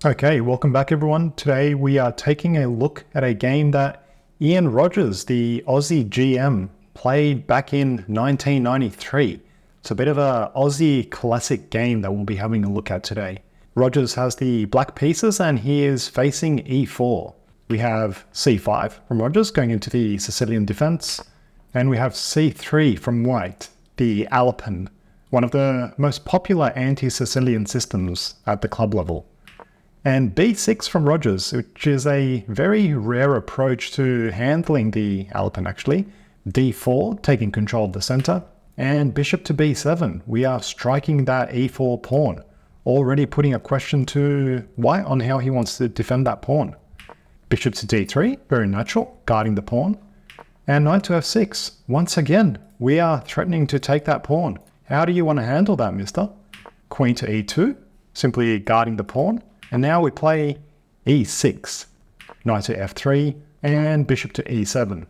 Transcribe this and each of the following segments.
Okay, welcome back everyone. Today we are taking a look at a game that Ian Rogers, the Aussie GM, played back in 1993. It's a bit of a Aussie classic game that we'll be having a look at today. Rogers has the black pieces and he is facing e4. We have c5 from Rogers going into the Sicilian Defense, and we have c3 from white, the Alapin, one of the most popular anti-Sicilian systems at the club level. And b6 from Rogers, which is a very rare approach to handling the Alapin actually. d4, taking control of the center, and bishop to b7. We are striking that e4 pawn, already putting a question to white on how he wants to defend that pawn. Bishop to d3, very natural, guarding the pawn. And knight to f6. Once again, we are threatening to take that pawn. How do you want to handle that, mister? Queen to e2, simply guarding the pawn. And now we play e6, knight to f3, and bishop to e7.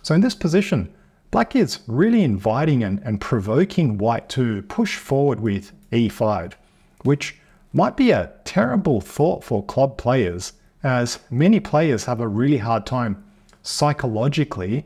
So in this position, black is really inviting and provoking white to push forward with e5, which might be a terrible thought for club players, as many players have a really hard time psychologically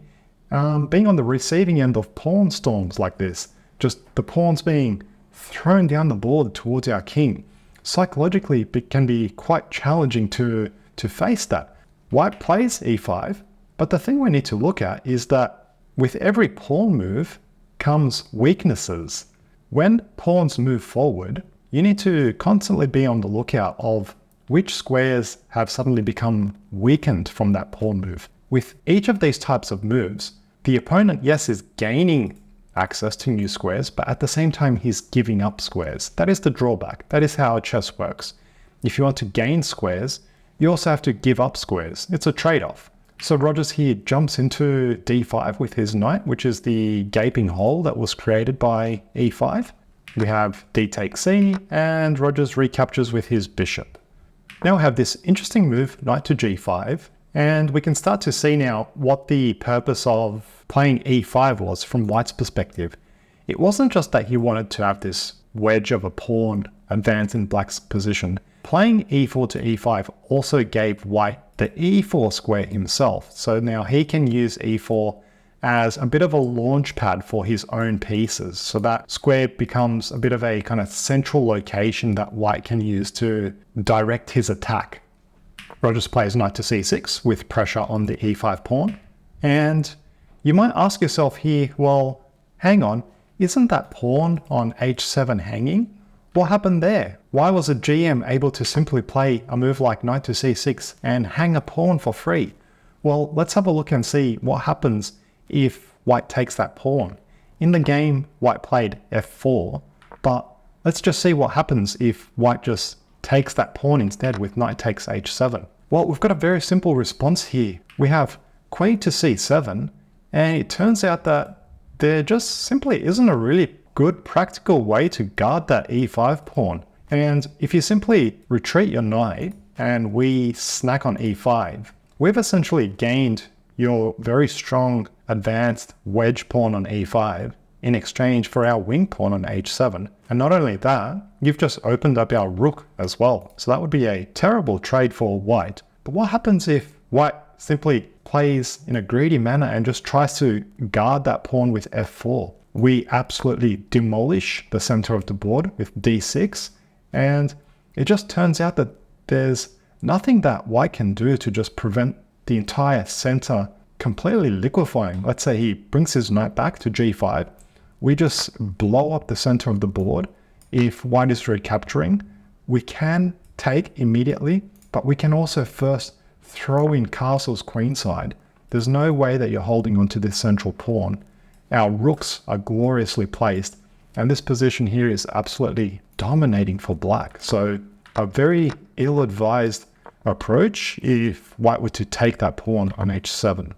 being on the receiving end of pawn storms like this. Just the pawns being thrown down the board towards our king. Psychologically, it can be quite challenging to face that. White plays e5, but the thing we need to look at is that with every pawn move comes weaknesses. When pawns move forward, you need to constantly be on the lookout of which squares have suddenly become weakened from that pawn move. With each of these types of moves, the opponent, yes, is gaining access to new squares, but at the same time he's giving up squares. That is the drawback. That is how chess works. If you want to gain squares, you also have to give up squares. It's a trade-off. So Rogers here jumps into d5 with his knight, which is the gaping hole that was created by e5. We have d takes c, and Rogers recaptures with his bishop. Now we have this interesting move, knight to g5, and we can start to see now what the purpose of playing e5 was from white's perspective. It wasn't just that he wanted to have this wedge of a pawn advance in black's position. Playing e4 to e5 also gave white the e4 square himself. So now he can use e4 as a bit of a launch pad for his own pieces. So that square becomes a bit of a kind of central location that white can use to direct his attack. Rogers plays knight to c6 with pressure on the e5 pawn. And you might ask yourself here, well, hang on, isn't that pawn on h7 hanging? What happened there? Why was a GM able to simply play a move like knight to c6 and hang a pawn for free? Well, let's have a look and see what happens if white takes that pawn. In the game, white played f4, but let's just see what happens if white just takes that pawn instead with knight takes h7. Well, we've got a very simple response here. We have queen to c7, and it turns out that there just simply isn't a really good practical way to guard that e5 pawn. And if you simply retreat your knight and we snack on e5, we've essentially gained your very strong advanced wedge pawn on e5 in exchange for our wing pawn on h7. And not only that, you've just opened up our rook as well. So that would be a terrible trade for white. But what happens if white simply plays in a greedy manner and just tries to guard that pawn with f4? We absolutely demolish the center of the board with d6, and it just turns out that there's nothing that white can do to just prevent the entire center completely liquefying. Let's say he brings his knight back to g5. We just blow up the center of the board. If white is recapturing, we can take immediately, but we can also first throw in castles queenside. There's no way that you're holding onto this central pawn. Our rooks are gloriously placed, and this position here is absolutely dominating for black. So a very ill-advised approach if white were to take that pawn on h7.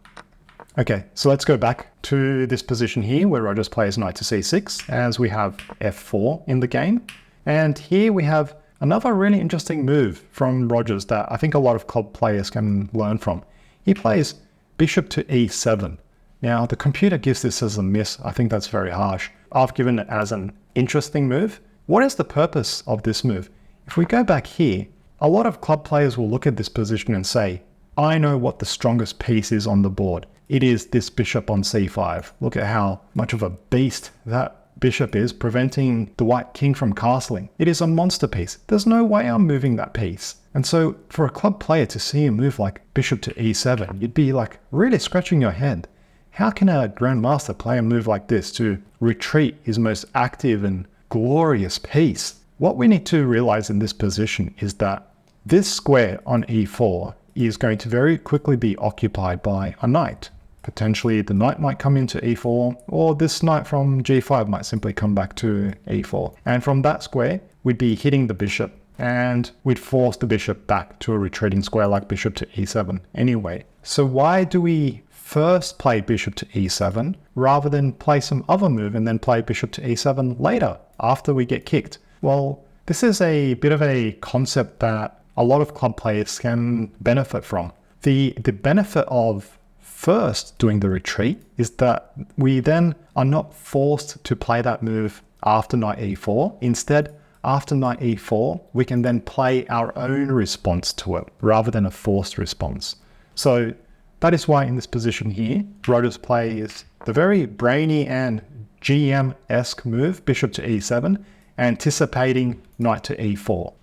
Okay, so let's go back to this position here where Rogers plays knight to c6 as we have f4 in the game. And here we have another really interesting move from Rogers that I think a lot of club players can learn from. He plays bishop to e7. Now, the computer gives this as a miss. I think that's very harsh. I've given it as an interesting move. What is the purpose of this move? If we go back here, a lot of club players will look at this position and say, I know what the strongest piece is on the board. It is this bishop on c5. Look at how much of a beast that bishop is, preventing the white king from castling. It is a monster piece. There's no way I'm moving that piece. And so for a club player to see a move like bishop to e7, you'd be like really scratching your head. How can a grandmaster play a move like this to retreat his most active and glorious piece? What we need to realize in this position is that this square on e4 is going to very quickly be occupied by a knight. Potentially the knight might come into e4, or this knight from g5 might simply come back to e4. And from that square, we'd be hitting the bishop, and we'd force the bishop back to a retreating square like bishop to e7 anyway. So why do we first play bishop to e7 rather than play some other move and then play bishop to e7 later after we get kicked? Well, this is a bit of a concept that a lot of club players can benefit from. The benefit of first doing the retreat is that we then are not forced to play that move after knight e4. Instead, after knight e4, we can then play our own response to it rather than a forced response. So that is why in this position here, Roger's play is the very brainy and GM-esque move, bishop to e7, anticipating knight to e4.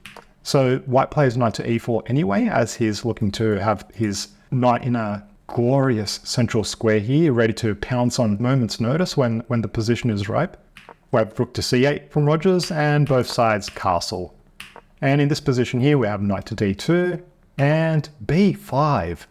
So white plays knight to e4 anyway, as he's looking to have his knight in a glorious central square here, ready to pounce on moment's notice when the position is ripe. We have rook to c8 from Rogers, and both sides castle. And in this position here, we have knight to d2 and b5.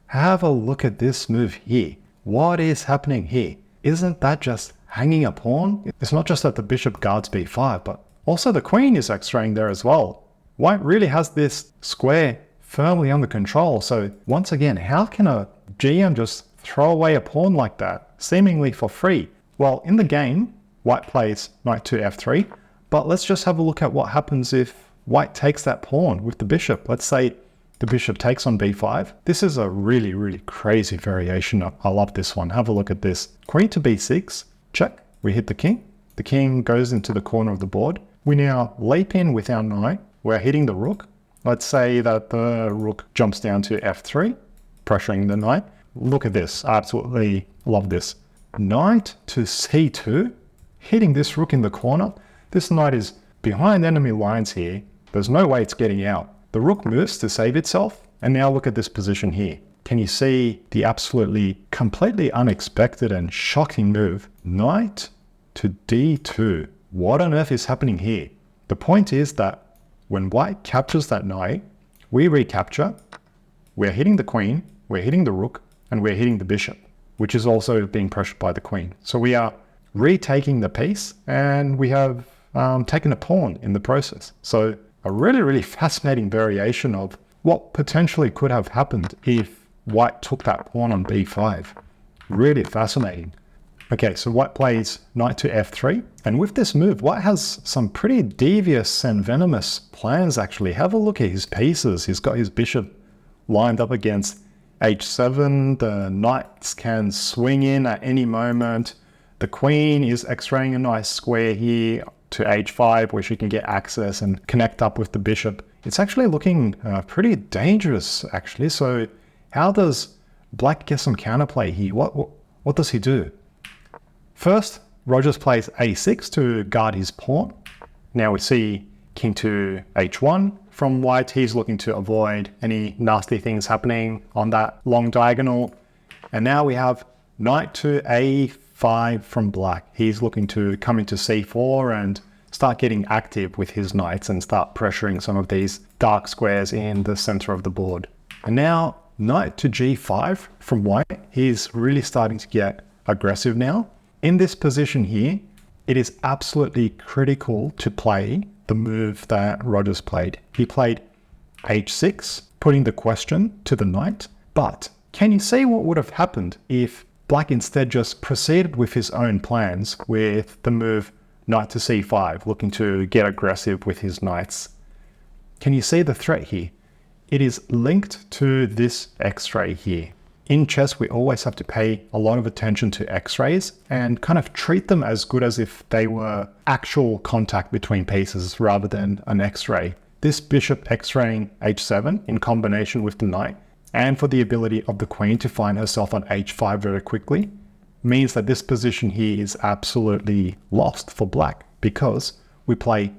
Have a look at this move here. What is happening here? Isn't that just hanging a pawn? It's not just that the bishop guards b5, but also the queen is x-raying there as well. White really has this square firmly under control. So once again, how can a GM just throw away a pawn like that, seemingly for free? Well, in the game, white plays knight to f3, but let's just have a look at what happens if white takes that pawn with the bishop. Let's say the bishop takes on b5. This is a really, really crazy variation. I love this one. Have a look at this. Queen to b6, check. We hit the king. The king goes into the corner of the board. We now leap in with our knight. We're hitting the rook. Let's say that the rook jumps down to f3, pressuring the knight. Look at this. I absolutely love this. Knight to c2, hitting this rook in the corner. This knight is behind enemy lines here. There's no way it's getting out. The rook moves to save itself. And now look at this position here. Can you see the absolutely, completely unexpected and shocking move? Knight to d2. What on earth is happening here? The point is that when white captures that knight, we recapture, we're hitting the queen, we're hitting the rook, and we're hitting the bishop, which is also being pressured by the queen. So we are retaking the piece, and we have taken a pawn in the process. So a really, really fascinating variation of what potentially could have happened if white took that pawn on b5. Really fascinating. Okay, so white plays knight to f3, and with this move, white has some pretty devious and venomous plans actually. Have a look at his pieces. He's got his bishop lined up against h7, the knights can swing in at any moment. The queen is x-raying a nice square here to h5 where she can get access and connect up with the bishop. It's actually looking pretty dangerous actually. So how does black get some counterplay here? What does he do? First, Rogers plays a6 to guard his pawn. Now we see king to h1 from white. He's looking to avoid any nasty things happening on that long diagonal. And now we have knight to a5 from black. He's looking to come into c4 and start getting active with his knights and start pressuring some of these dark squares in the center of the board. And now knight to g5 from white. He's really starting to get aggressive now. In this position here, it is absolutely critical to play the move that Rogers played. He played h6, putting the question to the knight. But can you see what would have happened if black instead just proceeded with his own plans with the move knight to c5, looking to get aggressive with his knights? Can you see the threat here? It is linked to this x-ray here. In chess, we always have to pay a lot of attention to x-rays and kind of treat them as good as if they were actual contact between pieces rather than an x-ray. this bishop x-raying h7 in combination with the knight, and for the ability of the queen to find herself on h5 very quickly, means that this position here is absolutely lost for black, because we play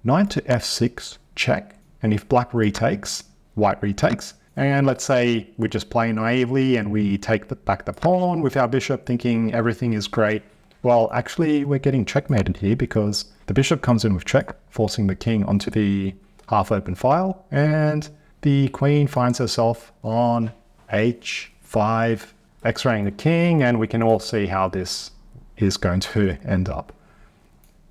knight to f6 check, and if black retakes, white retakes. And let's say we just play naively and we take back the pawn with our bishop thinking everything is great. Well, actually we're getting checkmated here because the bishop comes in with check, forcing the king onto the half open file, and the queen finds herself on h5, x-raying the king, and we can all see how this is going to end up.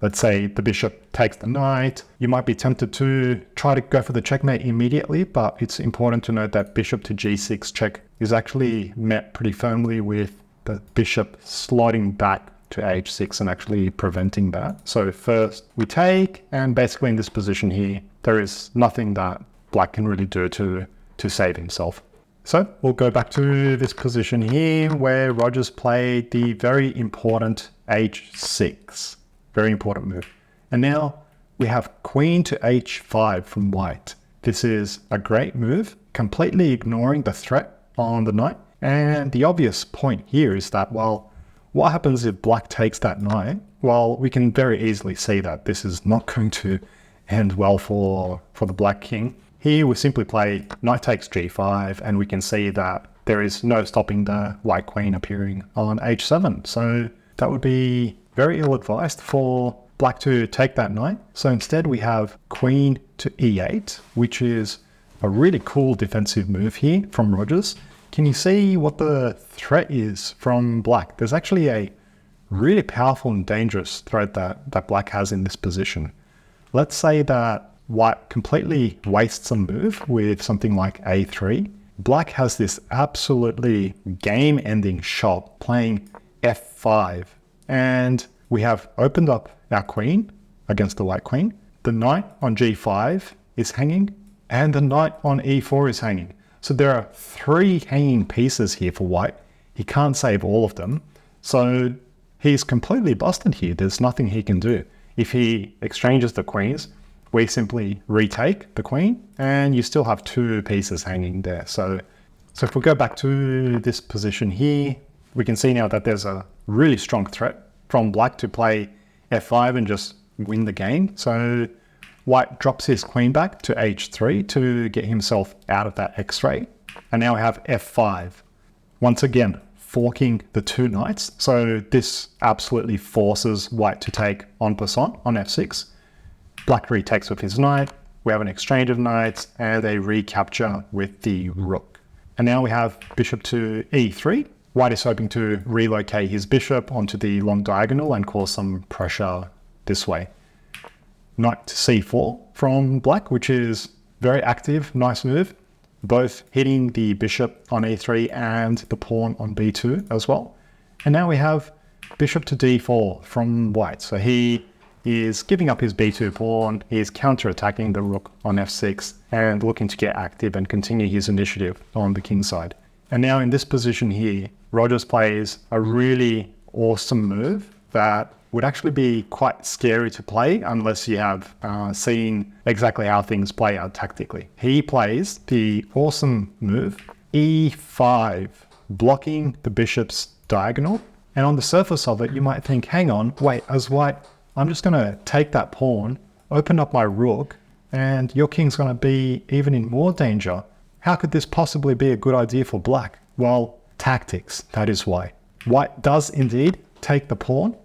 Let's say the bishop takes the knight. You might be tempted to try to go for the checkmate immediately, but it's important to note that bishop to g6 check is actually met pretty firmly with the bishop sliding back to h6 and actually preventing that. So first we take, and basically in this position here, there is nothing that black can really do to save himself. So we'll go back to this position here where Rogers played the very important h6. Very important move. And now we have queen to h5 from white. This is a great move, completely ignoring the threat on the knight. And the obvious point here is that, well, what happens if black takes that knight? Well, we can very easily see that this is not going to end well for the black king. Here we simply play knight takes g5, and we can see that there is no stopping the white queen appearing on h7. So that would be very ill-advised for black to take that knight. So instead we have queen to e8, which is a really cool defensive move here from Rogers. Can you see what the threat is from black? There's actually a really powerful and dangerous threat that black has in this position. Let's say that white completely wastes a move with something like a3. Black has this absolutely game-ending shot playing f5. And we have opened up our queen against the white queen. The knight on g5 is hanging, and the knight on e4 is hanging. So there are 3 hanging pieces here for white. He can't save all of them. So he's completely busted here. There's nothing he can do. If he exchanges the queens, we simply retake the queen, and you still have 2 pieces hanging there. So if we go back to this position here, we can see now that there's a really strong threat from black to play f5 and just win the game. So white drops his queen back to h3 to get himself out of that x-ray. And now we have f5. Once again, forking the 2 knights. So this absolutely forces white to take en passant on f6. Black retakes with his knight. We have an exchange of knights and a recapture with the rook. And now we have bishop to e3. White is hoping to relocate his bishop onto the long diagonal and cause some pressure this way. Knight to c4 from black, which is very active, nice move. Both hitting the bishop on e3 and the pawn on b2 as well. And now we have bishop to d4 from white. So he is giving up his b2 pawn, he is counter-attacking the rook on f6 and looking to get active and continue his initiative on the king side. And now in this position here, Rogers plays a really awesome move that would actually be quite scary to play unless you have seen exactly how things play out tactically. He plays the awesome move e5, blocking the bishop's diagonal. And on the surface of it, you might think, hang on, wait, as white, I'm just going to take that pawn, open up my rook, and your king's going to be even in more danger. How could this possibly be a good idea for black? Well, tactics, that is why. White does indeed take the pawn,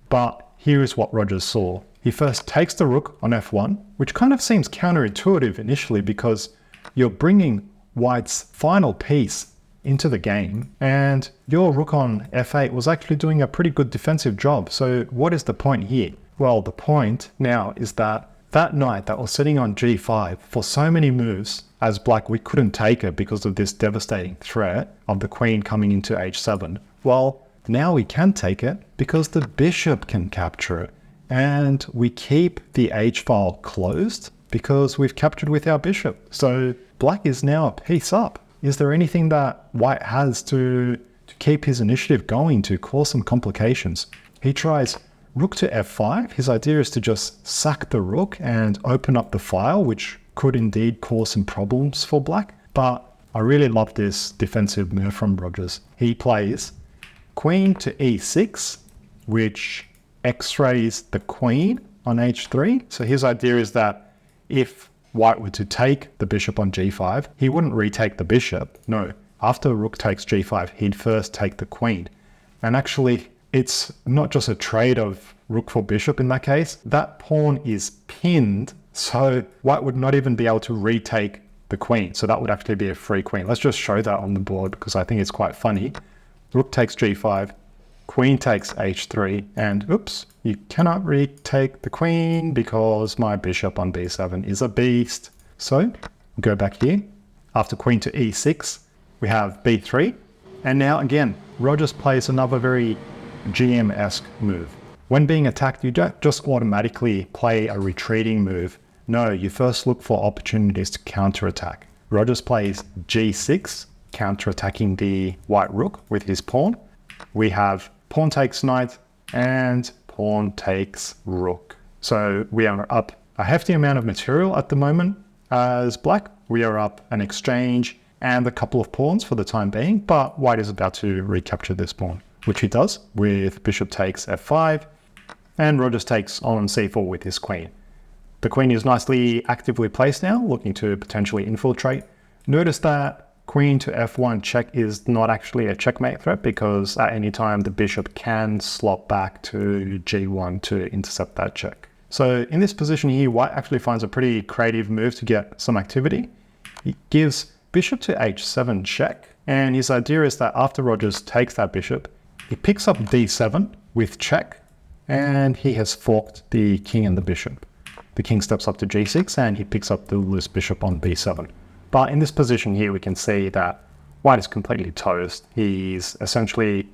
but here is what Rogers saw. He first takes the rook on f1, which kind of seems counterintuitive initially because you're bringing white's final piece into the game, and your rook on f8 was actually doing a pretty good defensive job. So what is the point here? Well, the point now is that that knight that was sitting on g5 for so many moves, as black, we couldn't take it because of this devastating threat of the queen coming into h7. Well, now we can take it because the bishop can capture it, and we keep the h file closed because we've captured with our bishop. So black is now a piece up. Is there anything that white has to keep his initiative going, to cause some complications? He tries rook to f5, his idea is to just sack the rook and open up the file, which could indeed cause some problems for black. But I really love this defensive move from Rogers. He plays queen to e6, which x-rays the queen on h3. So his idea is that if white were to take the bishop on g5, he wouldn't retake the bishop. No, after rook takes g5, he'd first take the queen. And actually, it's not just a trade of rook for bishop in that case. That pawn is pinned, so white would not even be able to retake the queen. So that would actually be a free queen. Let's just show that on the board because I think it's quite funny. Rook takes g5, queen takes h3, and oops, you cannot retake the queen because my bishop on b7 is a beast. So go back here. After queen to e6, we have b3. And now again, Rogers plays another very GM-esque move. When being attacked, you don't just automatically play a retreating move. No, you first look for opportunities to counterattack. Rogers plays g6, counterattacking the white rook with his pawn. We have pawn takes knight and pawn takes rook. So we are up a hefty amount of material at the moment as black. We are up an exchange and a couple of pawns for the time being, but white is about to recapture this pawn, which he does with bishop takes f5, and Rogers takes on c4 with his queen. The queen is nicely actively placed now, looking to potentially infiltrate. Notice that queen to f1 check is not actually a checkmate threat because at any time the bishop can slot back to g1 to intercept that check. So in this position here, white actually finds a pretty creative move to get some activity. He gives bishop to h7 check, and his idea is that after Rogers takes that bishop, he picks up d7 with check, and he has forked the king and the bishop. The king steps up to g6, and he picks up the loose bishop on b7. But in this position here, we can see that white is completely toast. He's essentially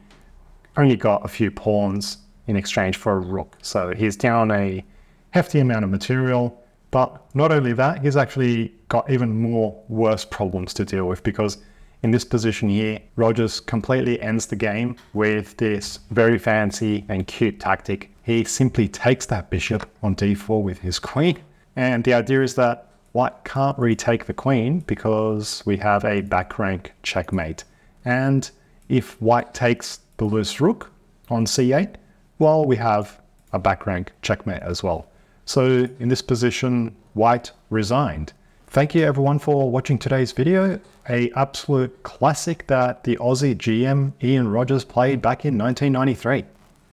only got a few pawns in exchange for a rook. So he's down a hefty amount of material. But not only that, he's actually got even more worse problems to deal with because in this position here, Rogers completely ends the game with this very fancy and cute tactic. He simply takes that bishop on d4 with his queen. And the idea is that white can't retake the queen because we have a back rank checkmate. And if white takes the loose rook on c8, well, we have a back rank checkmate as well. So in this position, white resigned. Thank you everyone for watching today's video. An absolute classic that the Aussie GM Ian Rogers played back in 1993.